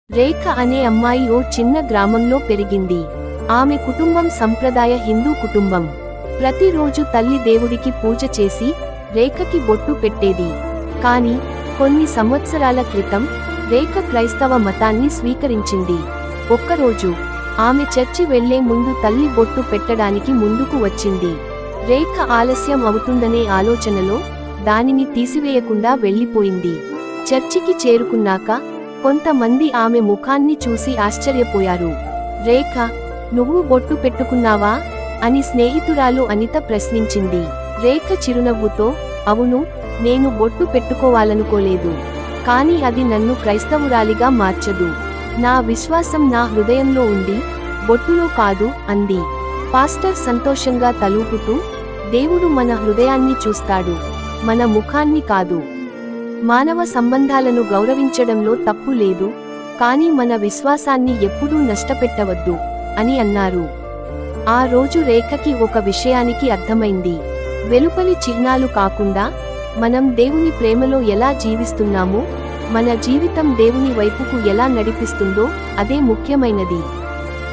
రేఖ అనే అమ్మాయి ఓ చిన్న గ్రామంలో పెరిగింది. ఆమె కుటుంబం సంప్రదాయ హిందూ కుటుంబం. ప్రతిరోజు తల్లి దేవుడికి పూజ చేసి రేఖకి బొట్టు పెట్టేది. కాని కొన్ని సంవత్సరాల క్రితం రేఖ క్రైస్తవ మతాన్ని స్వీకరించింది. ఒక్కరోజు ఆమె చర్చి వెళ్లే ముందు తల్లి బొట్టు పెట్టడానికి ముందుకు వచ్చింది. రేఖ ఆలస్యం అవుతుందనే ఆలోచనలో దానిని తీసివేయకుండా వెళ్లిపోయింది. చర్చికి చేరుకున్నాక కొంతమంది ఆమె ముఖాన్ని చూసి ఆశ్చర్యపోయారు. రేఖ, నువ్వు బొట్టు పెట్టుకున్నావా అని స్నేహితురాలు అనిత ప్రశ్నించింది. రేఖ చిరునవ్వుతో, అవును, నేను బొట్టు పెట్టుకోవాలనుకోలేదు. కాని అది నన్ను క్రైస్తవురాలిగా మార్చదు. నా విశ్వాసం నా హృదయంలో ఉంది, బొట్టులో కాదు అంది. పాస్టర్ సంతోషంగా తలూపుతూ, దేవుడు మన హృదయాన్ని చూస్తాడు, మన ముఖాన్ని కాదు. మానవ సంబంధాలను గౌరవించడంలో తప్పు లేదు, కానీ మన విశ్వాసాన్ని ఎప్పుడూ నష్టపెట్టవద్దు అని అన్నారు. ఆ రోజు రేఖకి ఒక విషయానికి అర్థమైంది. వెలుపలి చిహ్నాలు కాకుండా మనం దేవుని ప్రేమలో ఎలా జీవిస్తున్నామో, మన జీవితం దేవుని వైపుకు ఎలా నడిపిస్తుందో అదే ముఖ్యమైనది.